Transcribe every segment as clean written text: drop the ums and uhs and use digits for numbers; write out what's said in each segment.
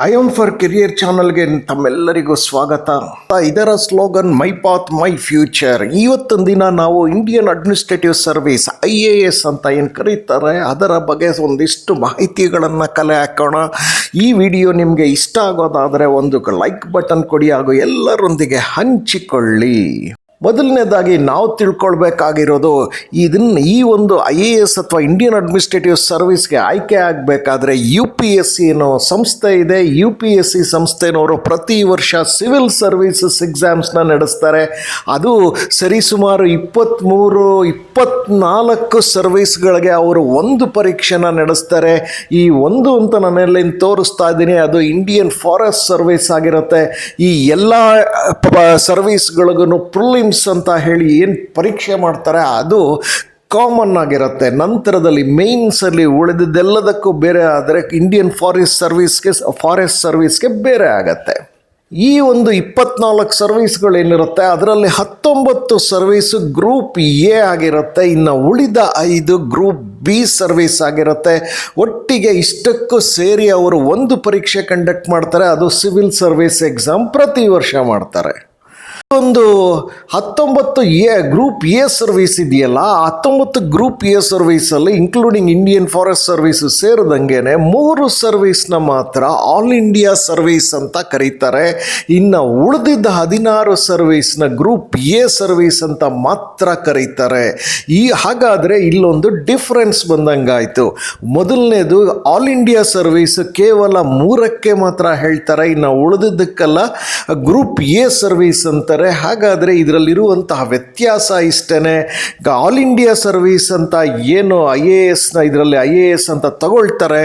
I am for career ಚಾನಲ್ಗೆ ತಮ್ಮೆಲ್ಲರಿಗೂ ಸ್ವಾಗತ. ಇದರ slogan my path my future. ಇವತ್ತೊಂದು ದಿನ ನಾವು ಇಂಡಿಯನ್ ಅಡ್ಮಿನಿಸ್ಟ್ರೇಟಿವ್ ಸರ್ವಿಸ್ IAS ಅಂತ ಏನು ಕರೀತಾರೆ ಅದರ ಬಗ್ಗೆ ಒಂದಿಷ್ಟು ಮಾಹಿತಿಗಳನ್ನು ಕಲೆ ಹಾಕೋಣ. ಈ ವಿಡಿಯೋ ನಿಮಗೆ ಇಷ್ಟ ಆಗೋದಾದರೆ ಒಂದು ಲೈಕ್ ಬಟನ್ ಕೊಡಿ ಹಾಗೂ ಎಲ್ಲರೊಂದಿಗೆ ಹಂಚಿಕೊಳ್ಳಿ. ಮೊದಲನೇದಾಗಿ ನಾವು ತಿಳ್ಕೊಳ್ಬೇಕಾಗಿರೋದು ಈ ಒಂದು IAS ಅಥವಾ ಇಂಡಿಯನ್ ಅಡ್ಮಿನಿಸ್ಟ್ರೇಟಿವ್ ಸರ್ವಿಸ್ಗೆ ಆಯ್ಕೆ ಆಗಬೇಕಾದ್ರೆ UPSC ಅನ್ನೋ ಸಂಸ್ಥೆ ಇದೆ. UPSC ಸಂಸ್ಥೆನವರು ಪ್ರತಿ ವರ್ಷ ಸಿವಿಲ್ ಸರ್ವಿಸಸ್ ಎಕ್ಸಾಮ್ಸ್ನ ನಡೆಸ್ತಾರೆ. ಅದು ಸರಿಸುಮಾರು 23-24 ಸರ್ವಿಸ್ಗಳಿಗೆ ಅವರು ಒಂದು ಪರೀಕ್ಷೆನ ನಡೆಸ್ತಾರೆ. ಈ ಒಂದು ಅಂತ ನಾನೆಲ್ಲ ತೋರಿಸ್ತಾ ಇದ್ದೀನಿ, ಅದು ಇಂಡಿಯನ್ ಫಾರೆಸ್ಟ್ ಸರ್ವಿಸ್ ಆಗಿರುತ್ತೆ. ಈ ಎಲ್ಲ ಸರ್ವಿಸ್ಗಳಿಗೂ ಪ್ರಿಲಿಮ್ಸ್ ಅಂತ ಹೇಳಿ ಏನು ಪರೀಕ್ಷೆ ಮಾಡ್ತಾರೆ ಅದು ಕಾಮನ್ ಆಗಿರುತ್ತೆ. ನಂತರದಲ್ಲಿ ಮೇನ್ಸಲ್ಲಿ ಉಳಿದಿದ್ದೆಲ್ಲದಕ್ಕೂ ಬೇರೆ ಆದರೆ ಇಂಡಿಯನ್ ಫಾರೆಸ್ಟ್ ಸರ್ವಿಸ್ಗೆ ಬೇರೆ ಆಗತ್ತೆ. ಈ ಒಂದು 24 ಸರ್ವಿಸ್ಗಳೇನಿರುತ್ತೆ ಅದರಲ್ಲಿ 19 ಸರ್ವಿಸು ಗ್ರೂಪ್ A ಆಗಿರುತ್ತೆ, ಇನ್ನು ಉಳಿದ 5 ಗ್ರೂಪ್ B ಸರ್ವಿಸ್ ಆಗಿರುತ್ತೆ. ಒಟ್ಟಿಗೆ ಇಷ್ಟಕ್ಕೂ ಸೇರಿ ಅವರು ಒಂದು ಪರೀಕ್ಷೆ ಕಂಡಕ್ಟ್ ಮಾಡ್ತಾರೆ, ಅದು ಸಿವಿಲ್ ಸರ್ವಿಸ್ ಎಕ್ಸಾಮ್ ಪ್ರತಿ ವರ್ಷ ಮಾಡ್ತಾರೆ. ಒಂದು 19 ಗ್ರೂಪ್ A ಸರ್ವಿಸ್ ಇದೆಯಲ್ಲ, 19 ಗ್ರೂಪ್ A ಸರ್ವಿಸಲ್ಲಿ ಇನ್ಕ್ಲೂಡಿಂಗ್ ಇಂಡಿಯನ್ ಫಾರೆಸ್ಟ್ ಸರ್ವಿಸು ಸೇರಿದಂಗೆನೆ 3 ಸರ್ವಿಸ್ನ ಮಾತ್ರ ಆಲ್ ಇಂಡಿಯಾ ಸರ್ವಿಸ್ ಅಂತ ಕರೀತಾರೆ. ಇನ್ನು ಉಳಿದಿದ್ದ 16 ಸರ್ವಿಸ್ನ ಗ್ರೂಪ್ A ಸರ್ವಿಸ್ ಅಂತ ಮಾತ್ರ ಕರೀತಾರೆ. ಹಾಗಾದರೆ ಇಲ್ಲೊಂದು ಡಿಫ್ರೆನ್ಸ್ ಬಂದಂಗಾಯಿತು. ಮೊದಲನೇದು ಆಲ್ ಇಂಡಿಯಾ ಸರ್ವಿಸ್ ಕೇವಲ 3ಕ್ಕೆ ಮಾತ್ರ ಹೇಳ್ತಾರೆ, ಇನ್ನು ಉಳಿದಿದ್ದಕ್ಕೆಲ್ಲ ಗ್ರೂಪ್ A ಸರ್ವಿಸ್ ಅಂತಾರೆ. ಹಾಗಾದರೆ ಇದರಲ್ಲಿರುವಂತಹ ವ್ಯತ್ಯಾಸ ಇಷ್ಟೇ. ಆಲ್ ಇಂಡಿಯಾ ಸರ್ವಿಸ್ ಅಂತ ಏನು ಇದರಲ್ಲಿ IAS ಅಂತ ತಗೊಳ್ತಾರೆ,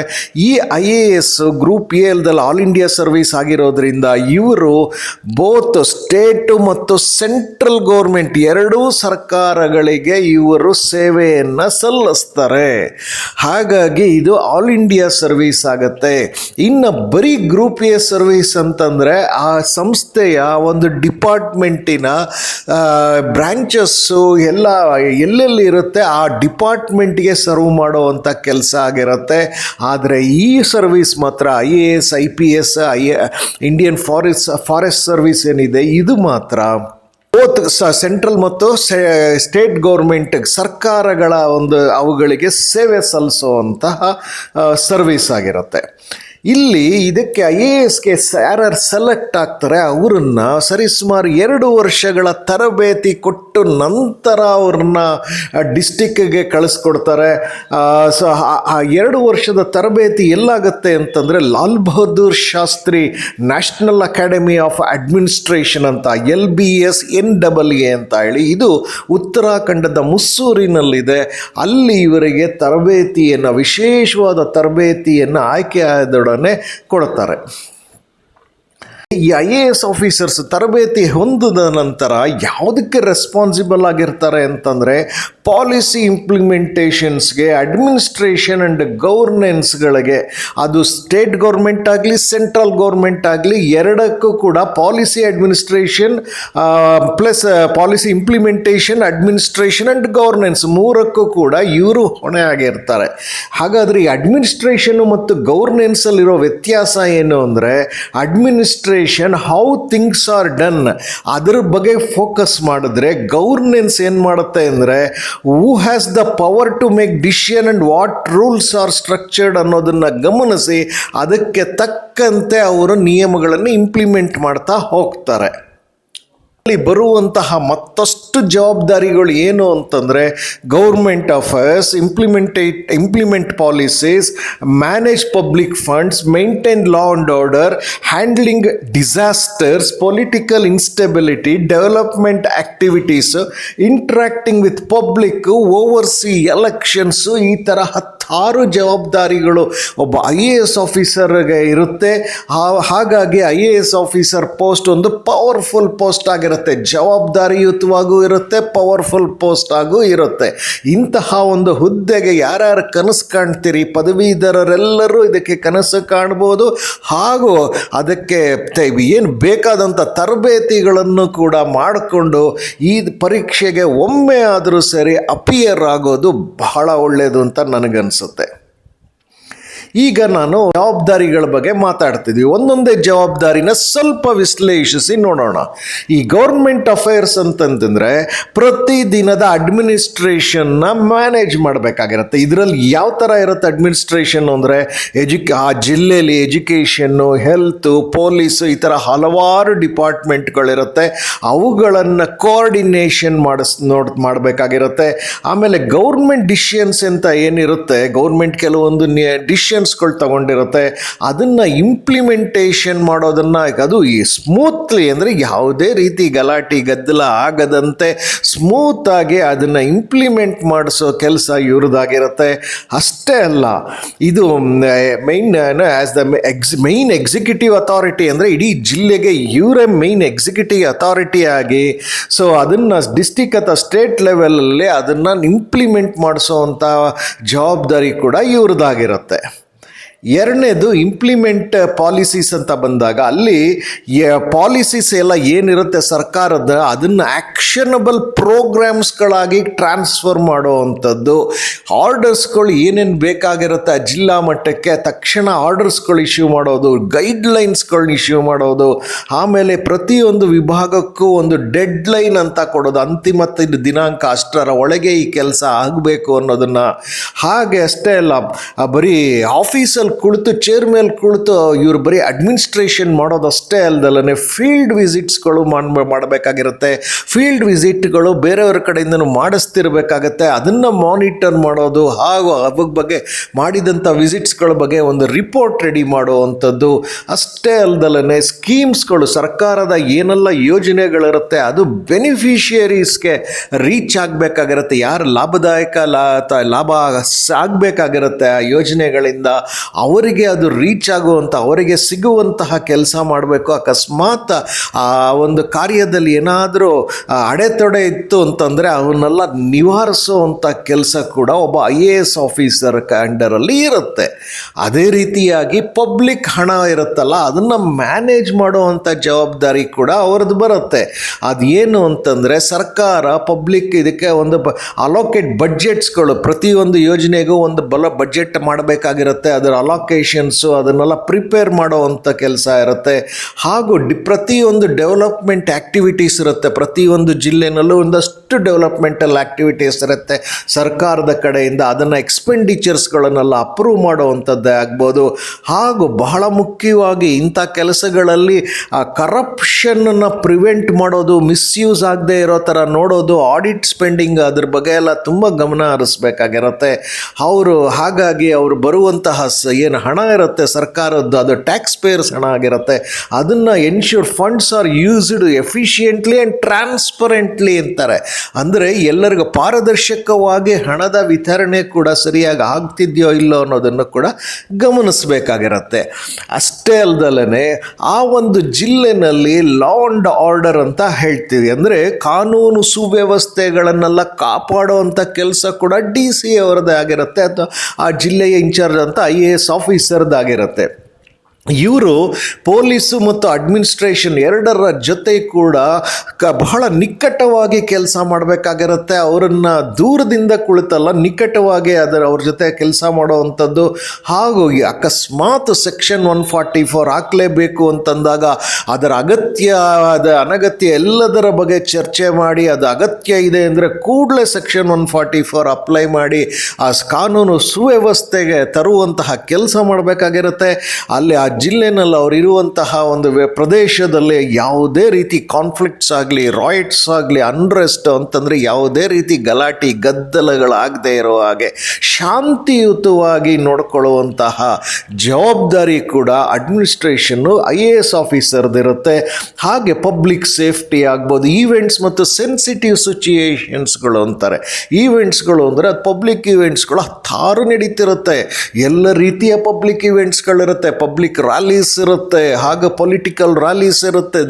ಈ IAS ಗ್ರೂಪ್ A ಅಲ್ದಲ್ಲಿ ಆಲ್ ಇಂಡಿಯಾ ಸರ್ವಿಸ್ ಆಗಿರೋದ್ರಿಂದ ಇವರು ಬೋತ್ ಸ್ಟೇಟು ಮತ್ತು ಸೆಂಟ್ರಲ್ ಗೌರ್ಮೆಂಟ್ ಎರಡೂ ಸರ್ಕಾರಗಳಿಗೆ ಇವರು ಸೇವೆಯನ್ನು ಸಲ್ಲಿಸ್ತಾರೆ. ಹಾಗಾಗಿ ಇದು ಆಲ್ ಇಂಡಿಯಾ ಸರ್ವಿಸ್ ಆಗುತ್ತೆ. ಇನ್ನು ಬರೀ ಗ್ರೂಪ್ A ಸರ್ವಿಸ್ ಅಂತಂದರೆ ಆ ಸಂಸ್ಥೆಯ ಒಂದು ಡಿಪಾರ್ಟ್ಮೆಂಟಿನ ಬ್ರಾಂಚಸ್ಸು ಎಲ್ಲ ಎಲ್ಲೆಲ್ಲಿ ಇರುತ್ತೆ ಆ ಡಿಪಾರ್ಟ್ಮೆಂಟ್ಗೆ ಸರ್ವ್ ಮಾಡುವಂಥ ಕೆಲಸ ಆಗಿರುತ್ತೆ. ಆದರೆ ಈ ಸರ್ವಿಸ್ ಮಾತ್ರ IAS IPS Indian forest service ಏನಿದೆ ಇದು ಮಾತ್ರ ಬೋತ್ ಸೆಂಟ್ರಲ್ ಮತ್ತು ಸ್ಟೇಟ್ ಗೌರ್ಮೆಂಟ್ ಸರ್ಕಾರಗಳ ಅವುಗಳಿಗೆ ಸೇವೆ ಸಲ್ಲಿಸುವಂತಹ ಸರ್ವಿಸ್ ಆಗಿರುತ್ತೆ. ಇಲ್ಲಿ ಇದಕ್ಕೆ IASಗೆ ಯಾರು ಸೆಲೆಕ್ಟ್ ಆಗ್ತಾರೆ ಅವರನ್ನು ಸರಿಸುಮಾರು 2 ವರ್ಷಗಳ ತರಬೇತಿ ಕೊಟ್ಟು ನಂತರ ಅವ್ರನ್ನ ಡಿಸ್ಟಿಕ್ಗೆ ಕಳಿಸ್ಕೊಡ್ತಾರೆ. ಸೊ ಆ 2 ವರ್ಷದ ತರಬೇತಿ ಎಲ್ಲಾಗುತ್ತೆ ಅಂತಂದರೆ Lal Bahadur Shastri national academy of administration ಅಂತ LBS NAA ಅಂತ ಹೇಳಿ ಇದು ಉತ್ತರಾಖಂಡದ ಮುಸ್ಸೂರಿನಲ್ಲಿದೆ. ಅಲ್ಲಿ ಇವರಿಗೆ ತರಬೇತಿಯನ್ನು ವಿಶೇಷವಾದ ತರಬೇತಿಯನ್ನು ಆಯ್ಕೆ ಆದೊಡನೆ ಕೊಡುತ್ತಾರೆ. ಈ IAS ಆಫೀಸರ್ಸ್ ತರಬೇತಿ ಹೊಂದಿದ ನಂತರ ಯಾವುದಕ್ಕೆ ರೆಸ್ಪಾನ್ಸಿಬಲ್ ಆಗಿರ್ತಾರೆ ಅಂತಂದರೆ ಪಾಲಿಸಿ ಇಂಪ್ಲಿಮೆಂಟೇಷನ್ಸ್ಗೆ, ಅಡ್ಮಿನಿಸ್ಟ್ರೇಷನ್ ಆ್ಯಂಡ್ ಗೌರ್ನೆನ್ಸ್ಗಳಿಗೆ, ಅದು ಸ್ಟೇಟ್ ಗೌರ್ಮೆಂಟ್ ಆಗಲಿ ಸೆಂಟ್ರಲ್ ಗೌರ್ಮೆಂಟ್ ಆಗಲಿ ಎರಡಕ್ಕೂ ಕೂಡ policy administration plus policy implementation, administration and governance ಮೂರಕ್ಕೂ ಕೂಡ ಇವರು ಹೊಣೆ ಆಗಿರ್ತಾರೆ. ಹಾಗಾದರೆ ಈ ಅಡ್ಮಿನಿಸ್ಟ್ರೇಷನ್ನು ಮತ್ತು ಗೌರ್ನೆನ್ಸಲ್ಲಿರೋ ವ್ಯತ್ಯಾಸ ಏನು ಅಂದರೆ ಹೌ ಥಿಂಗ್ಸ್ ಆರ್ ಡನ್ ಅದರ ಬಗ್ಗೆ ಫೋಕಸ್ ಮಾಡಿದ್ರೆ ಗೌರ್ನೆನ್ಸ್ ಏನು ಮಾಡುತ್ತೆ ಅಂದರೆ who has the power to make decision and what rules are structured ಅನ್ನೋದನ್ನು ಗಮನಿಸಿ ಅದಕ್ಕೆ ತಕ್ಕಂತೆ ಅವರು ನಿಯಮಗಳನ್ನು ಇಂಪ್ಲಿಮೆಂಟ್ ಮಾಡ್ತಾ ಹೋಗ್ತಾರೆ. ಅಲ್ಲಿ ಬರುವಂತಹ ಮತ್ತಷ್ಟು ಜವಾಬ್ದಾರಿಗಳು ಏನು ಅಂತಂದರೆ government affairs, implement policies, manage public funds, maintain law and order, handling disasters, political instability, development activities, interacting with public, overseas elections, ಈ ಥರ 16 ಜವಾಬ್ದಾರಿಗಳು ಒಬ್ಬ IAS ಆಫೀಸರ್ಗೆ ಇರುತ್ತೆ. ಹಾಗಾಗಿ IAS ಆಫೀಸರ್ ಪೋಸ್ಟ್ ಒಂದು ಪವರ್ಫುಲ್ ಪೋಸ್ಟ್ ಆಗಿರುತ್ತೆ, ಜವಾಬ್ದಾರಿಯುತವಾಗೂ ಇರುತ್ತೆ, ಪವರ್ಫುಲ್ ಪೋಸ್ಟ್ ಆಗೂ ಇರುತ್ತೆ. ಇಂತಹ ಒಂದು ಹುದ್ದೆಗೆ ಯಾರ್ಯಾರು ಕನಸು ಕಾಣ್ತೀರಿ ಪದವೀಧರರೆಲ್ಲರೂ ಇದಕ್ಕೆ ಕನಸು ಕಾಣ್ಬೋದು. ಹಾಗೂ ಅದಕ್ಕೆ ಏನು ಬೇಕಾದಂಥ ತರಬೇತಿಗಳನ್ನು ಕೂಡ ಮಾಡಿಕೊಂಡು ಈ ಪರೀಕ್ಷೆಗೆ ಒಮ್ಮೆ ಆದರೂ ಸರಿ ಅಪಿಯರ್ ಆಗೋದು ಬಹಳ ಒಳ್ಳೆಯದು ಅಂತ ನನಗನ್ಸುತ್ತೆ. ಈಗ ನಾನು ಜವಾಬ್ದಾರಿಗಳ ಬಗ್ಗೆ ಮಾತಾಡ್ತಿದ್ವಿ. ಒಂದೊಂದೇ ಜವಾಬ್ದಾರಿನ ಸ್ವಲ್ಪ ವಿಶ್ಲೇಷಿಸಿ ನೋಡೋಣ. ಈ ಗೌರ್ಮೆಂಟ್ ಅಫೇರ್ಸ್ ಅಂತಂತಂದರೆ ಪ್ರತಿದಿನದ ಅಡ್ಮಿನಿಸ್ಟ್ರೇಷನ್ನ ಮ್ಯಾನೇಜ್ ಮಾಡಬೇಕಾಗಿರುತ್ತೆ. ಇದರಲ್ಲಿ ಯಾವ ಥರ ಇರುತ್ತೆ ಅಡ್ಮಿನಿಸ್ಟ್ರೇಷನ್ ಅಂದರೆ ಆ ಜಿಲ್ಲೆಯಲ್ಲಿ ಎಜುಕೇಷನ್ನು, ಹೆಲ್ತು, ಪೊಲೀಸು, ಈ ಥರ ಹಲವಾರು ಡಿಪಾರ್ಟ್ಮೆಂಟ್ಗಳಿರುತ್ತೆ. ಅವುಗಳನ್ನು ಕೋಆರ್ಡಿನೇಷನ್ ಮಾಡಬೇಕಾಗಿರುತ್ತೆ. ಆಮೇಲೆ ಗೌರ್ಮೆಂಟ್ ಡಿಸಿಷನ್ಸ್ ಅಂತ ಏನಿರುತ್ತೆ, ಗೌರ್ಮೆಂಟ್ ಕೆಲವೊಂದು ಡಿಸಿಷನ್ಸ್ಗಳು ತಗೊಂಡಿರುತ್ತೆ, ಅದನ್ನು ಇಂಪ್ಲಿಮೆಂಟೇಷನ್ ಮಾಡೋದನ್ನು ಅದು ಸ್ಮೂತ್ಲಿ ಅಂದರೆ ಯಾವುದೇ ರೀತಿ ಗಲಾಟೆ ಗದ್ದಲ ಆಗದಂತೆ ಸ್ಮೂತಾಗಿ ಅದನ್ನು ಇಂಪ್ಲಿಮೆಂಟ್ ಮಾಡಿಸೋ ಕೆಲಸ ಇವ್ರದ್ದಾಗಿರುತ್ತೆ. ಅಷ್ಟೇ ಅಲ್ಲ, ಇದು as the main executive authority ಅಂದರೆ ಇಡೀ ಜಿಲ್ಲೆಗೆ ಇವರೇ ಮೈನ್ ಎಕ್ಸಿಕ್ಯೂಟಿವ್ ಅಥಾರಿಟಿ ಆಗಿ ಸೊ ಅದನ್ನು ಡಿಸ್ಟಿಕ್ ಅಥವಾ ಸ್ಟೇಟ್ ಲೆವೆಲಲ್ಲಿ ಅದನ್ನು ಇಂಪ್ಲಿಮೆಂಟ್ ಮಾಡಿಸೋವಂಥ ಜವಾಬ್ದಾರಿ ಕೂಡ ಇವ್ರದ್ದಾಗಿರುತ್ತೆ. ಎರಡನೇದು ಇಂಪ್ಲಿಮೆಂಟ್ ಪಾಲಿಸೀಸ್ ಅಂತ ಬಂದಾಗ ಅಲ್ಲಿ ಪಾಲಿಸೀಸ್ ಎಲ್ಲ ಏನಿರುತ್ತೆ ಸರ್ಕಾರದ ಅದನ್ನು ಆ್ಯಕ್ಷನಬಲ್ ಪ್ರೋಗ್ರಾಮ್ಸ್ಗಳಾಗಿ ಟ್ರಾನ್ಸ್ಫರ್ ಮಾಡುವಂಥದ್ದು. ಆರ್ಡರ್ಸ್ಗಳು ಏನೇನು ಬೇಕಾಗಿರುತ್ತೆ ಆ ಜಿಲ್ಲಾ ಮಟ್ಟಕ್ಕೆ ತಕ್ಷಣ ಆರ್ಡರ್ಸ್ಗಳು ಇಶ್ಯೂ ಮಾಡೋದು, ಗೈಡ್ಲೈನ್ಸ್ಗಳನ್ನ ಇಶ್ಯೂ ಮಾಡೋದು, ಆಮೇಲೆ ಪ್ರತಿಯೊಂದು ವಿಭಾಗಕ್ಕೂ ಒಂದು ಡೆಡ್ಲೈನ್ ಅಂತ ಕೊಡೋದು, ಅಂತಿಮ ದಿನಾಂಕ ಅಷ್ಟರ ಒಳಗೆ ಈ ಕೆಲಸ ಆಗಬೇಕು ಅನ್ನೋದನ್ನು. ಹಾಗೆ ಅಷ್ಟೇ ಅಲ್ಲ, ಬರೀ ಆಫೀಸಲ್ಲಿ ಕುಳಿತು ಚೇರ್ ಮೇಲೆ ಕುಳಿತು ಇವರು ಬರೀ ಅಡ್ಮಿನಿಸ್ಟ್ರೇಷನ್ ಮಾಡೋದಷ್ಟೇ ಅಲ್ದಲ್ಲೇ ಫೀಲ್ಡ್ ವಿಸಿಟ್ಸ್ಗಳು ಮಾಡಬೇಕಾಗಿರುತ್ತೆ. ಫೀಲ್ಡ್ ವಿಸಿಟ್ಗಳು ಬೇರೆಯವ್ರ ಕಡೆಯಿಂದನೂ ಮಾಡಿಸ್ತಿರ್ಬೇಕಾಗತ್ತೆ. ಅದನ್ನು ಮಾನಿಟರ್ ಮಾಡೋದು ಹಾಗೂ ಅದ್ರ ಬಗ್ಗೆ ಮಾಡಿದಂಥ ವಿಸಿಟ್ಸ್ಗಳ ಬಗ್ಗೆ ಒಂದು ರಿಪೋರ್ಟ್ ರೆಡಿ ಮಾಡುವಂಥದ್ದು. ಅಷ್ಟೇ ಅಲ್ದಲ್ಲೇ ಸ್ಕೀಮ್ಸ್ಗಳು, ಸರ್ಕಾರದ ಏನೆಲ್ಲ ಯೋಜನೆಗಳಿರುತ್ತೆ ಅದು ಬೆನಿಫಿಷಿಯರೀಸ್ಗೆ ರೀಚ್ ಆಗಬೇಕಾಗಿರುತ್ತೆ. ಯಾರು ಲಾಭ ಆಗಬೇಕಾಗಿರುತ್ತೆ ಆ ಯೋಜನೆಗಳಿಂದ ಅವರಿಗೆ ಅದು ರೀಚ್ ಆಗುವಂಥ, ಅವರಿಗೆ ಸಿಗುವಂತಹ ಕೆಲಸ ಮಾಡಬೇಕು. ಅಕಸ್ಮಾತ್ ಆ ಒಂದು ಕಾರ್ಯದಲ್ಲಿ ಏನಾದರೂ ಅಡೆತಡೆ ಇತ್ತು ಅಂತಂದರೆ ಅವನ್ನೆಲ್ಲ ನಿವಾರಿಸುವಂಥ ಕೆಲಸ ಕೂಡ ಒಬ್ಬ IAS ಆಫೀಸರ್ ಅಂಡರಲ್ಲಿ ಇರುತ್ತೆ. ಅದೇ ರೀತಿಯಾಗಿ ಪಬ್ಲಿಕ್ ಹಣ ಇರುತ್ತಲ್ಲ ಅದನ್ನು ಮ್ಯಾನೇಜ್ ಮಾಡುವಂಥ ಜವಾಬ್ದಾರಿ ಕೂಡ ಅವ್ರದ್ದು ಬರುತ್ತೆ. ಅದೇನು ಅಂತಂದರೆ ಸರ್ಕಾರ ಪಬ್ಲಿಕ್ ಇದಕ್ಕೆ ಒಂದು ಅಲೋಕೇಟ್ ಬಡ್ಜೆಟ್ಸ್ಗಳು, ಪ್ರತಿಯೊಂದು ಯೋಜನೆಗೂ ಒಂದು ಬಡ್ಜೆಟ್ ಮಾಡಬೇಕಾಗಿರುತ್ತೆ. ಅದರ ಅಲೋಕೇಶನ್ಸು ಅದನ್ನೆಲ್ಲ ಪ್ರಿಪೇರ್ ಮಾಡೋವಂಥ ಕೆಲಸ ಇರುತ್ತೆ. ಹಾಗೂ ಪ್ರತಿಯೊಂದು ಡೆವಲಪ್ಮೆಂಟ್ ಆ್ಯಕ್ಟಿವಿಟೀಸ್ ಇರುತ್ತೆ. ಪ್ರತಿಯೊಂದು ಜಿಲ್ಲೆನಲ್ಲೂ ಒಂದಷ್ಟು ಡೆವಲಪ್ಮೆಂಟಲ್ ಆ್ಯಕ್ಟಿವಿಟೀಸ್ ಇರುತ್ತೆ ಸರ್ಕಾರದ ಕಡೆಯಿಂದ. ಅದನ್ನು ಎಕ್ಸ್ಪೆಂಡಿಚರ್ಸ್ಗಳನ್ನೆಲ್ಲ ಅಪ್ರೂವ್ ಮಾಡುವಂಥದ್ದೇ ಆಗ್ಬೋದು. ಹಾಗೂ ಬಹಳ ಮುಖ್ಯವಾಗಿ ಇಂಥ ಕೆಲಸಗಳಲ್ಲಿ ಕರಪ್ಷನ್ನ ಪ್ರಿವೆಂಟ್ ಮಾಡೋದು, ಮಿಸ್ಯೂಸ್ ಆಗದೆ ಇರೋ ಥರ ನೋಡೋದು, ಆಡಿಟ್ ಸ್ಪೆಂಡಿಂಗ್ ಅದ್ರ ಬಗ್ಗೆ ಎಲ್ಲ ತುಂಬ ಗಮನ ಹರಿಸ್ಬೇಕಾಗಿರುತ್ತೆ ಹಾಗಾಗಿ ಅವರು ಬರುವಂತಹ ಏನು ಹಣ ಇರುತ್ತೆ ಸರ್ಕಾರದ್ದು, ಅದು ಟ್ಯಾಕ್ಸ್ ಪೇಯರ್ಸ್ ಹಣ ಆಗಿರುತ್ತೆ. ಅದನ್ನು ensure funds are used efficiently and transparently ಅಂತಾರೆ. ಅಂದರೆ ಎಲ್ಲರಿಗೂ ಪಾರದರ್ಶಕವಾಗಿ ಹಣದ ವಿತರಣೆ ಕೂಡ ಸರಿಯಾಗಿ ಆಗ್ತಿದೆಯೋ ಇಲ್ಲೋ ಅನ್ನೋದನ್ನು ಕೂಡ ಗಮನಿಸಬೇಕಾಗಿರುತ್ತೆ. ಅಷ್ಟೇ ಅಲ್ದಲೇ ಆ ಒಂದು ಜಿಲ್ಲೆನಲ್ಲಿ ಲಾ ಆ್ಯಂಡ್ ಆರ್ಡರ್ ಅಂತ ಹೇಳ್ತೀವಿ, ಅಂದರೆ ಕಾನೂನು ಸುವ್ಯವಸ್ಥೆಗಳನ್ನೆಲ್ಲ ಕಾಪಾಡುವಂಥ ಕೆಲಸ ಕೂಡ DC ಅವರದ್ದೇ ಆಗಿರುತ್ತೆ, ಅಥವಾ ಆ ಜಿಲ್ಲೆಯ ಇನ್ಚಾರ್ಜ್ ಅಂತ IAS ಆಫೀಸರ್ದಾಗಿರುತ್ತೆ. ಇವರು ಪೊಲೀಸು ಮತ್ತು ಅಡ್ಮಿನಿಸ್ಟ್ರೇಷನ್ ಎರಡರ ಜೊತೆ ಕೂಡ ಬಹಳ ನಿಕಟವಾಗಿ ಕೆಲಸ ಮಾಡಬೇಕಾಗಿರುತ್ತೆ. ಅವರನ್ನು ದೂರದಿಂದ ಕುಳಿತಲ್ಲ, ನಿಕಟವಾಗಿ ಅವ್ರ ಜೊತೆ ಕೆಲಸ ಮಾಡುವಂಥದ್ದು. ಹಾಗೂ ಅಕಸ್ಮಾತ್ ಸೆಕ್ಷನ್ 144 ಹಾಕಲೇಬೇಕು ಅಂತಂದಾಗ ಅದರ ಅನಗತ್ಯ ಎಲ್ಲದರ ಬಗ್ಗೆ ಚರ್ಚೆ ಮಾಡಿ, ಅದು ಅಗತ್ಯ ಇದೆ ಅಂದರೆ ಕೂಡಲೇ ಸೆಕ್ಷನ್ 144 ಅಪ್ಲೈ ಮಾಡಿ ಆ ಕಾನೂನು ಸುವ್ಯವಸ್ಥೆಗೆ ತರುವಂತಹ ಕೆಲಸ ಮಾಡಬೇಕಾಗಿರುತ್ತೆ. ಅಲ್ಲಿ ಆ ಜಿಲ್ಲೆನಲ್ಲಿ ಅವರಿರುವಂತಹ ಒಂದು ಪ್ರದೇಶದಲ್ಲಿ ಯಾವುದೇ ರೀತಿ ಕಾನ್ಫ್ಲಿಕ್ಟ್ಸ್ ಆಗಲಿ, ರಾಯ್ಟ್ಸ್ ಆಗಲಿ, ಅನ್ರೆಸ್ಟ್ ಅಂತಂದರೆ ಯಾವುದೇ ರೀತಿ ಗಲಾಟೆ ಗದ್ದಲಗಳಾಗದೇ ಇರೋ ಹಾಗೆ ಶಾಂತಿಯುತವಾಗಿ ನೋಡಿಕೊಳ್ಳುವಂತಹ ಜವಾಬ್ದಾರಿ ಕೂಡ ಅಡ್ಮಿನಿಸ್ಟ್ರೇಷನ್ನು IAS ಆಫೀಸರ್ದಿರುತ್ತೆ. ಹಾಗೆ ಪಬ್ಲಿಕ್ ಸೇಫ್ಟಿ ಆಗ್ಬೋದು, ಈವೆಂಟ್ಸ್ ಮತ್ತು ಸೆನ್ಸಿಟಿವ್ ಸಿಚುಯೇಷನ್ಸ್ಗಳು ಅಂತಾರೆ. ಈವೆಂಟ್ಸ್ಗಳು ಅಂದರೆ ಪಬ್ಲಿಕ್ ಈವೆಂಟ್ಸ್ಗಳು ಹತ್ತಾರು ನಡೀತಿರುತ್ತೆ. ಎಲ್ಲ ರೀತಿಯ ಪಬ್ಲಿಕ್ ಈವೆಂಟ್ಸ್ಗಳಿರುತ್ತೆ. ಪಬ್ಲಿಕ್ ರ್ಯಾಲೀಸ್ ಇರುತ್ತೆ, ಹಾಗೆ ಪೊಲಿಟಿಕಲ್ ರ್ಯಾಲೀಸ್ ಇರುತ್ತೆ.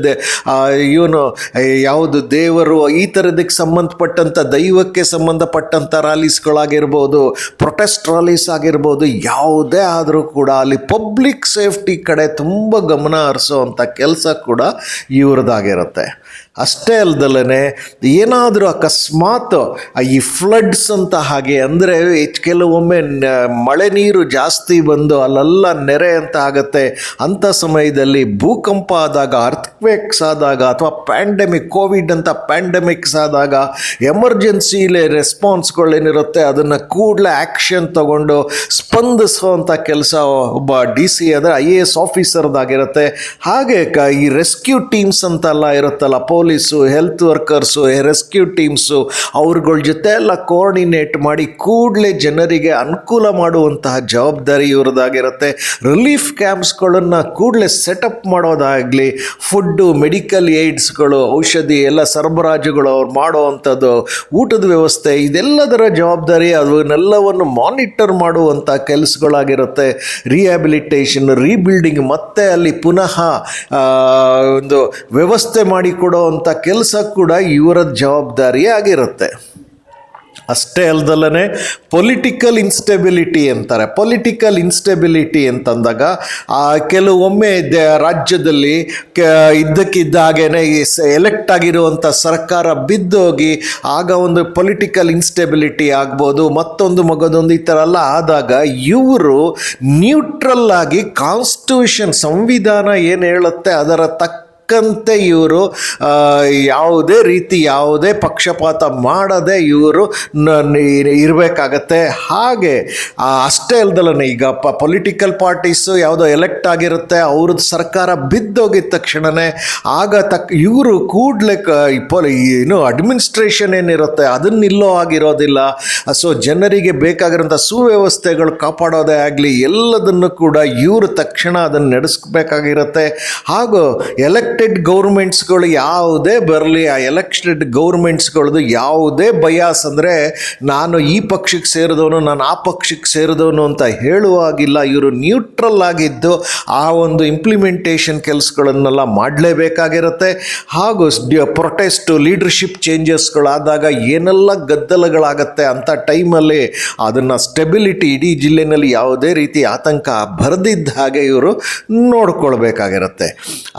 ಯಾವುದು ದೇವರು ಈ ಥರದಕ್ಕೆ ಸಂಬಂಧಪಟ್ಟಂಥ, ದೈವಕ್ಕೆ ಸಂಬಂಧಪಟ್ಟಂಥ ರ್ಯಾಲೀಸ್ಗಳಾಗಿರ್ಬೋದು, ಪ್ರೊಟೆಸ್ಟ್ ರ್ಯಾಲೀಸ್ ಆಗಿರ್ಬೋದು, ಯಾವುದೇ ಆದರೂ ಕೂಡ ಅಲ್ಲಿ ಪಬ್ಲಿಕ್ ಸೇಫ್ಟಿ ಕಡೆ ತುಂಬ ಗಮನ ಹರಿಸೋವಂಥ ಕೆಲಸ ಕೂಡ ಇವ್ರದ್ದಾಗಿರುತ್ತೆ. ಅಷ್ಟೇ ಅಲ್ದಲೇ ಏನಾದರೂ ಅಕಸ್ಮಾತ್ ಈ ಫ್ಲಡ್ಸ್ ಅಂತ ಹಾಗೆ ಅಂದರೆ ಕೆಲವೊಮ್ಮೆ ಮಳೆ ನೀರು ಜಾಸ್ತಿ ಬಂದು ಅಲ್ಲೆಲ್ಲ ನೆರೆ ಅಂತ ಆಗತ್ತೆ. ಅಂಥ ಸಮಯದಲ್ಲಿ ಭೂಕಂಪ ಆದಾಗ, ಅರ್ಥಕ್ವೇಕ್ಸ್ ಆದಾಗ, ಅಥವಾ ಪ್ಯಾಂಡಮಿಕ್, ಕೋವಿಡ್ ಅಂತ ಪ್ಯಾಂಡಮಿಕ್ಸ್ ಆದಾಗ ಎಮರ್ಜೆನ್ಸಿಲೇ ರೆಸ್ಪಾನ್ಸ್ಗಳೇನಿರುತ್ತೆ ಅದನ್ನು ಕೂಡಲೇ ಆ್ಯಕ್ಷನ್ ತಗೊಂಡು ಸ್ಪಂದಿಸುವಂಥ ಕೆಲಸ ಒಬ್ಬ DC ಅಂದರೆ IAS ಆಫೀಸರ್ದಾಗಿರುತ್ತೆ. ಹಾಗೆ ಈ ರೆಸ್ಕ್ಯೂ ಟೀಮ್ಸ್ ಅಂತೆಲ್ಲ ಇರುತ್ತಲ್ಲ, police, health workers, rescue teams, ಅವ್ರಗಳ ಜೊತೆ ಎಲ್ಲ ಕೋಆರ್ಡಿನೇಟ್ ಮಾಡಿ ಕೂಡಲೇ ಜನರಿಗೆ ಅನುಕೂಲ ಮಾಡುವಂತಹ ಜವಾಬ್ದಾರಿ ಇವ್ರದ್ದಾಗಿರುತ್ತೆ. ರಿಲೀಫ್ ಕ್ಯಾಂಪ್ಸ್ಗಳನ್ನು ಕೂಡಲೇ ಸೆಟಪ್ ಮಾಡೋದಾಗಲಿ, ಫುಡ್ಡು, ಮೆಡಿಕಲ್ ಏಡ್ಸ್ಗಳು, ಔಷಧಿ ಎಲ್ಲ ಸರಬರಾಜುಗಳು ಅವ್ರು ಮಾಡೋವಂಥದ್ದು, ಊಟದ ವ್ಯವಸ್ಥೆ, ಇದೆಲ್ಲದರ ಜವಾಬ್ದಾರಿ ಅದನ್ನೆಲ್ಲವನ್ನು ಮಾನಿಟರ್ ಮಾಡುವಂಥ ಕೆಲಸಗಳಾಗಿರುತ್ತೆ. ರಿಹ್ಯಾಬಿಲಿಟೇಷನ್, ರೀಬಿಲ್ಡಿಂಗ್, ಮತ್ತೆ ಅಲ್ಲಿ ಪುನಃ ಒಂದು ವ್ಯವಸ್ಥೆ ಮಾಡಿಕೊಡೋವಂಥ ಕೆಲಸ ಕೂಡ ಇವರ ಜವಾಬ್ದಾರಿ ಆಗಿರುತ್ತೆ. ಅಷ್ಟೇ ಅಲ್ದಲೇ ಪೊಲಿಟಿಕಲ್ ಇನ್ಸ್ಟೆಬಿಲಿಟಿ ಅಂತಾರೆ. ಪೊಲಿಟಿಕಲ್ ಇನ್ಸ್ಟೆಬಿಲಿಟಿ ಅಂತಂದಾಗ ಕೆಲವೊಮ್ಮೆ ರಾಜ್ಯದಲ್ಲಿ ಇದ್ದಕ್ಕಿದ್ದಾಗೇನೆ ಎಲೆಕ್ಟ್ ಆಗಿರುವಂಥ ಸರ್ಕಾರ ಬಿದ್ದೋಗಿ ಆಗ ಒಂದು ಪೊಲಿಟಿಕಲ್ ಇನ್ಸ್ಟೆಬಿಲಿಟಿ ಆಗ್ಬೋದು, ಮತ್ತೊಂದು ಮಗದೊಂದು ಈ ಥರ ಎಲ್ಲ ಆದಾಗ ಇವರು ನ್ಯೂಟ್ರಲ್ ಆಗಿ ಕಾನ್ಸ್ಟಿಟ್ಯೂಷನ್, ಸಂವಿಧಾನ ಏನು ಹೇಳುತ್ತೆ ಅದರ ತಕ್ಕಂತೆ ಇವರು ಯಾವುದೇ ರೀತಿ ಯಾವುದೇ ಪಕ್ಷಪಾತ ಮಾಡದೆ ಇವರು ಇರಬೇಕಾಗತ್ತೆ. ಹಾಗೆ ಅಷ್ಟೇ ಅಲ್ದಲೇ ಈಗ ಪೊಲಿಟಿಕಲ್ ಪಾರ್ಟೀಸು ಯಾವುದೋ ಎಲೆಕ್ಟ್ ಆಗಿರುತ್ತೆ, ಅವ್ರದ್ದು ಸರ್ಕಾರ ಬಿದ್ದೋಗಿದ ತಕ್ಷಣವೇ ಆಗ ಇವರು ಕೂಡಲೇ ಅಡ್ಮಿನಿಸ್ಟ್ರೇಷನ್ ಏನಿರುತ್ತೆ ಅದನ್ನು ನಿಲ್ಲೋ ಆಗಿರೋದಿಲ್ಲ. ಸೊ ಜನರಿಗೆ ಬೇಕಾಗಿರೋಂಥ ಸುವ್ಯವಸ್ಥೆಗಳು ಕಾಪಾಡೋದೇ ಆಗಲಿ ಎಲ್ಲದನ್ನು ಕೂಡ ಇವರು ತಕ್ಷಣ ಅದನ್ನು ನಡೆಸಬೇಕಾಗಿರುತ್ತೆ. ಹಾಗೂ ಎಲೆಕ್ಟೆಡ್ ಗೌರ್ಮೆಂಟ್ಸ್ಗಳು ಯಾವುದೇ ಬರಲಿ, ಆ ಎಲೆಕ್ಟೆಡ್ ಗೌರ್ಮೆಂಟ್ಸ್ಗಳದ್ದು ಯಾವುದೇ ಬಯಾಸ್ ಅಂದರೆ ನಾನು ಈ ಪಕ್ಷಕ್ಕೆ ಸೇರಿದವನು, ನಾನು ಆ ಪಕ್ಷಕ್ಕೆ ಸೇರಿದವನು ಅಂತ ಹೇಳುವಾಗಿಲ್ಲ. ಇವರು ನ್ಯೂಟ್ರಲ್ ಆಗಿದ್ದು ಆ ಒಂದು ಇಂಪ್ಲಿಮೆಂಟೇಷನ್ ಕೆಲಸಗಳನ್ನೆಲ್ಲ ಮಾಡಲೇಬೇಕಾಗಿರುತ್ತೆ. ಹಾಗೂ ಪ್ರೊಟೆಸ್ಟು, ಲೀಡರ್ಶಿಪ್ ಚೇಂಜಸ್ಗಳಾದಾಗ ಏನೆಲ್ಲ ಗದ್ದಲಗಳಾಗತ್ತೆ ಅಂಥ ಟೈಮಲ್ಲಿ ಅದನ್ನು ಸ್ಟೆಬಿಲಿಟಿ, ಇಡೀ ಜಿಲ್ಲೆಯಲ್ಲಿ ಯಾವುದೇ ರೀತಿ ಆತಂಕ ಬರದಿದ್ದ ಹಾಗೆ ಇವರು ನೋಡ್ಕೊಳ್ಬೇಕಾಗಿರುತ್ತೆ.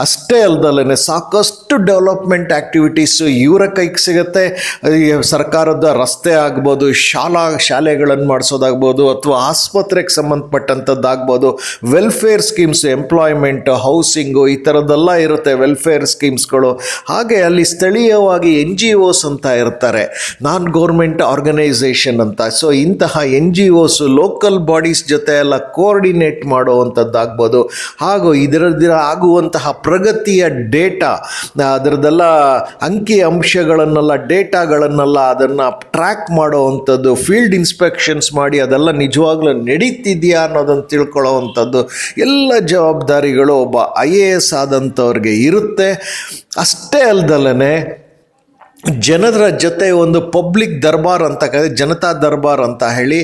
ಅಷ್ಟೇ ಅಲ್ಲದಲ್ಲೇ ಸಾಕಷ್ಟು ಡೆವಲಪ್ಮೆಂಟ್ ಆ್ಯಕ್ಟಿವಿಟೀಸು ಇವರ ಕೈಗೆ ಸಿಗುತ್ತೆ. ಸರ್ಕಾರದ ರಸ್ತೆ ಆಗ್ಬೋದು, ಶಾಲೆಗಳನ್ನು ಮಾಡಿಸೋದಾಗ್ಬೋದು, ಅಥವಾ ಆಸ್ಪತ್ರೆಗೆ ಸಂಬಂಧಪಟ್ಟಂಥದ್ದಾಗ್ಬೋದು, ವೆಲ್ಫೇರ್ ಸ್ಕೀಮ್ಸ್, ಎಂಪ್ಲಾಯ್ಮೆಂಟ್, ಹೌಸಿಂಗು, ಈ ಥರದ್ದೆಲ್ಲ ಇರುತ್ತೆ ವೆಲ್ಫೇರ್ ಸ್ಕೀಮ್ಸ್ಗಳು. ಹಾಗೆ ಅಲ್ಲಿ ಸ್ಥಳೀಯವಾಗಿ NGOs ಅಂತ ಇರ್ತಾರೆ, ನಾನ್ ಗೌರ್ಮೆಂಟ್ ಆರ್ಗನೈಸೇಷನ್ ಅಂತ. ಸೊ ಇಂತಹ NGOs ಲೋಕಲ್ ಬಾಡೀಸ್ ಜೊತೆ ಎಲ್ಲ ಕೋಆರ್ಡಿನೇಟ್ ಮಾಡುವಂಥದ್ದಾಗ್ಬೋದು. ಹಾಗೂ ಇದರದ್ದು ಆಗುವಂತಹ ಪ್ರಗತಿಯ ಡೇಟಾ, ಅದರದ್ದೆಲ್ಲ ಅಂಕಿ ಅಂಶಗಳನ್ನೆಲ್ಲ, ಡೇಟಾಗಳನ್ನೆಲ್ಲ ಅದನ್ನು ಟ್ರ್ಯಾಕ್ ಮಾಡೋವಂಥದ್ದು, ಫೀಲ್ಡ್ ಇನ್ಸ್ಪೆಕ್ಷನ್ಸ್ ಮಾಡಿ ಅದೆಲ್ಲ ನಿಜವಾಗ್ಲೂ ನಡೀತಿದೆಯಾ ಅನ್ನೋದನ್ನು ತಿಳ್ಕೊಳ್ಳೋವಂಥದ್ದು ಎಲ್ಲ ಜವಾಬ್ದಾರಿಗಳು ಒಬ್ಬ IAS ಆದಂಥವ್ರಿಗೆ ಇರುತ್ತೆ. ಅಷ್ಟೇ ಅಲ್ದಲೇ ಜನರ ಜೊತೆ ಒಂದು ಪಬ್ಲಿಕ್ ದರ್ಬಾರ್ ಅಂತ ಜನತಾ ದರ್ಬಾರ್ ಅಂತ ಹೇಳಿ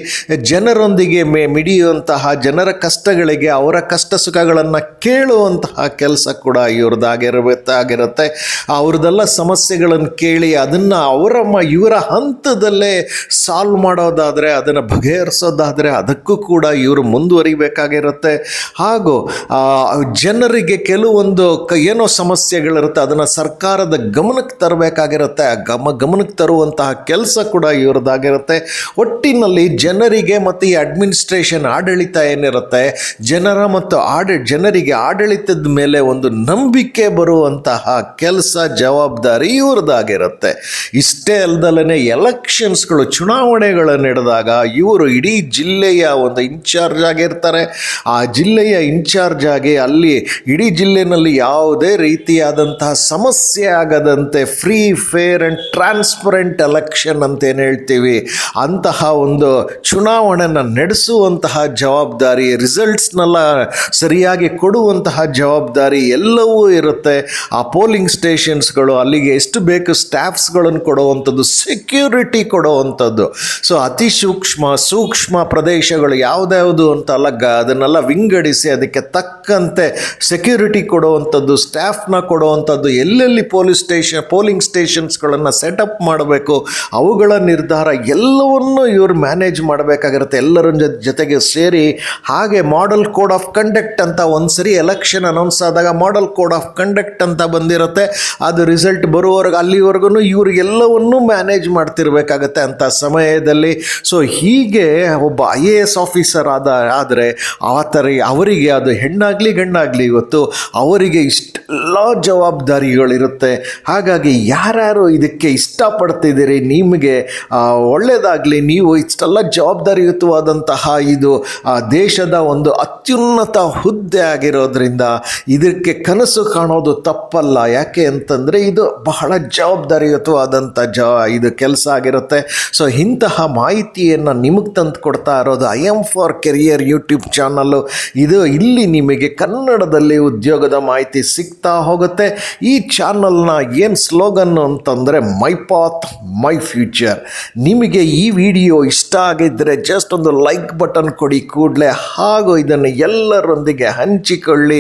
ಜನರೊಂದಿಗೆ ಮಿಡಿಯುವಂತಹ, ಜನರ ಕಷ್ಟಗಳಿಗೆ ಅವರ ಕಷ್ಟ ಸುಖಗಳನ್ನು ಕೇಳುವಂತಹ ಕೆಲಸ ಕೂಡ ಇವ್ರದ್ದಾಗಿರುತ್ತೆ. ಅವ್ರದ್ದೆಲ್ಲ ಸಮಸ್ಯೆಗಳನ್ನು ಕೇಳಿ ಅದನ್ನು ಇವರ ಹಂತದಲ್ಲೇ ಸಾಲ್ವ್ ಮಾಡೋದಾದರೆ, ಅದನ್ನು ಬಗೆಹರಿಸೋದಾದರೆ ಅದಕ್ಕೂ ಕೂಡ ಇವರು ಮುಂದುವರಿಬೇಕಾಗಿರುತ್ತೆ. ಹಾಗೂ ಜನರಿಗೆ ಕೆಲವೊಂದು ಏನೋ ಸಮಸ್ಯೆಗಳಿರುತ್ತೆ ಅದನ್ನು ಸರ್ಕಾರದ ಗಮನಕ್ಕೆ ತರಬೇಕಾಗಿರುತ್ತೆ. ಗಮನಕ್ಕೆ ತರುವಂತಹ ಕೆಲಸ ಕೂಡ ಇವ್ರದ್ದಾಗಿರುತ್ತೆ. ಒಟ್ಟಿನಲ್ಲಿ ಜನರಿಗೆ ಮತ್ತು ಈ ಅಡ್ಮಿನಿಸ್ಟ್ರೇಷನ್ ಆಡಳಿತ ಏನಿರುತ್ತೆ, ಜನರಿಗೆ ಆಡಳಿತದ ಮೇಲೆ ಒಂದು ನಂಬಿಕೆ ಬರುವಂತಹ ಕೆಲಸ, ಜವಾಬ್ದಾರಿ ಇವ್ರದ್ದಾಗಿರುತ್ತೆ. ಇಷ್ಟೇ ಅಲ್ದಲೇ ಎಲೆಕ್ಷನ್ಸ್ಗಳು, ಚುನಾವಣೆಗಳು ನಡೆದಾಗ ಇವರು ಇಡೀ ಜಿಲ್ಲೆಯ ಒಂದು ಇನ್ಚಾರ್ಜ್ ಆಗಿರ್ತಾರೆ. ಆ ಜಿಲ್ಲೆಯ ಇನ್ಚಾರ್ಜ್ ಆಗಿ ಅಲ್ಲಿ ಇಡೀ ಜಿಲ್ಲೆಯಲ್ಲಿ ಯಾವುದೇ ರೀತಿಯಾದಂತಹ ಸಮಸ್ಯೆ ಆಗದಂತೆ free, fair and transparent election ಅಂತೇನು ಹೇಳ್ತೀವಿ, ಅಂತಹ ಒಂದು ಚುನಾವಣೆನ ನಡೆಸುವಂತಹ ಜವಾಬ್ದಾರಿ, ರಿಸಲ್ಟ್ಸ್ನೆಲ್ಲ ಸರಿಯಾಗಿ ಕೊಡುವಂತಹ ಜವಾಬ್ದಾರಿ ಎಲ್ಲವೂ ಇರುತ್ತೆ. ಆ ಪೋಲಿಂಗ್ ಸ್ಟೇಷನ್ಸ್ಗಳು, ಅಲ್ಲಿಗೆ ಎಷ್ಟು ಬೇಕು ಸ್ಟಾಫ್ಸ್ಗಳನ್ನು ಕೊಡುವಂಥದ್ದು, ಸೆಕ್ಯೂರಿಟಿ ಕೊಡುವಂಥದ್ದು. ಸೊ ಅತಿ ಸೂಕ್ಷ್ಮ ಪ್ರದೇಶಗಳು ಯಾವುದ್ಯಾವುದು ಅಂತಲ್ಲ, ಅದನ್ನೆಲ್ಲ ವಿಂಗಡಿಸಿ ಅದಕ್ಕೆ ತಕ್ಕಂತೆ ಸೆಕ್ಯೂರಿಟಿ ಕೊಡುವಂಥದ್ದು, ಸ್ಟಾಫ್ನ ಕೊಡುವಂಥದ್ದು, ಎಲ್ಲೆಲ್ಲಿ ಪೋಲಿಂಗ್ ಸ್ಟೇಷನ್ಸ್ ಆಫೀಸ್ಗಳನ್ನು ಸೆಟಪ್ ಮಾಡಬೇಕು, ಅವುಗಳ ನಿರ್ಧಾರ ಎಲ್ಲವನ್ನು ಇವರು ಮ್ಯಾನೇಜ್ ಮಾಡಬೇಕಾಗಿರುತ್ತೆ ಎಲ್ಲರ ಜೊತೆಗೆ ಸೇರಿ. ಹಾಗೆ ಮಾಡೆಲ್ ಕೋಡ್ ಆಫ್ ಕಂಡಕ್ಟ್ ಅಂತ ಒಂದ್ಸರಿ ಎಲೆಕ್ಷನ್ ಅನೌನ್ಸ್ ಆದಾಗ ಮಾಡೆಲ್ ಕೋಡ್ ಆಫ್ ಕಂಡಕ್ಟ್ ಅಂತ ಬಂದಿರುತ್ತೆ. ಅದು ರಿಸಲ್ಟ್ ಬರುವವರೆಗೆ ಅಲ್ಲಿವರೆಗೂ ಇವ್ರಿಗೆಲ್ಲವನ್ನೂ ಮ್ಯಾನೇಜ್ ಮಾಡ್ತಿರ್ಬೇಕಾಗತ್ತೆ ಅಂಥ ಸಮಯದಲ್ಲಿ. ಸೊ ಹೀಗೆ ಒಬ್ಬ IAS ಆಫೀಸರ್ ಆದರೆ ಅವರಿಗೆ ಅದು ಹೆಣ್ಣಾಗಲಿ ಗಂಡಾಗಲಿ ಇವತ್ತು ಅವರಿಗೆ ಇಷ್ಟೆಲ್ಲ ಜವಾಬ್ದಾರಿಗಳಿರುತ್ತೆ. ಹಾಗಾಗಿ ಯಾರ್ಯಾರು ಇದಕ್ಕೆ ಇಷ್ಟಪಡ್ತಿದ್ದೀರಿ, ನಿಮಗೆ ಒಳ್ಳೆಯದಾಗಲಿ. ನೀವು ಇಷ್ಟೆಲ್ಲ ಜವಾಬ್ದಾರಿಯುತವಾದಂತಹ ಇದು ದೇಶದ ಒಂದು ಅತ್ಯುನ್ನತ ಹುದ್ದೆ ಆಗಿರೋದ್ರಿಂದ ಇದಕ್ಕೆ ಕನಸು ಕಾಣೋದು ತಪ್ಪಲ್ಲ. ಯಾಕೆ ಅಂತಂದರೆ ಇದು ಬಹಳ ಜವಾಬ್ದಾರಿಯುತವಾದಂಥ ಇದು ಕೆಲಸ ಆಗಿರುತ್ತೆ. ಸೊ ಇಂತಹ ಮಾಹಿತಿಯನ್ನು ನಿಮಗೆ ತಂದು ಕೊಡ್ತಾ ಇರೋದು IM4Career ಯೂಟ್ಯೂಬ್ ಚಾನಲ್ಲು. ಇಲ್ಲಿ ನಿಮಗೆ ಕನ್ನಡದಲ್ಲಿ ಉದ್ಯೋಗದ ಮಾಹಿತಿ ಸಿಗ್ತಾ ಹೋಗುತ್ತೆ. ಈ ಚಾನಲ್ನ ಏನು ಸ್ಲೋಗನ್ನು ಅಂತಂದರೆ ಮೈ ಪಾತ್ ಮೈ ಫ್ಯೂಚರ್. ನಿಮಗೆ ಈ ವಿಡಿಯೋ ಇಷ್ಟ ಆಗಿದ್ದರೆ ಜಸ್ಟ್ ಒಂದು ಲೈಕ್ ಬಟನ್ ಕೊಡಿ ಕೂಡಲೇ, ಹಾಗೂ ಇದನ್ನು ಎಲ್ಲರೊಂದಿಗೆ ಹಂಚಿಕೊಳ್ಳಿ.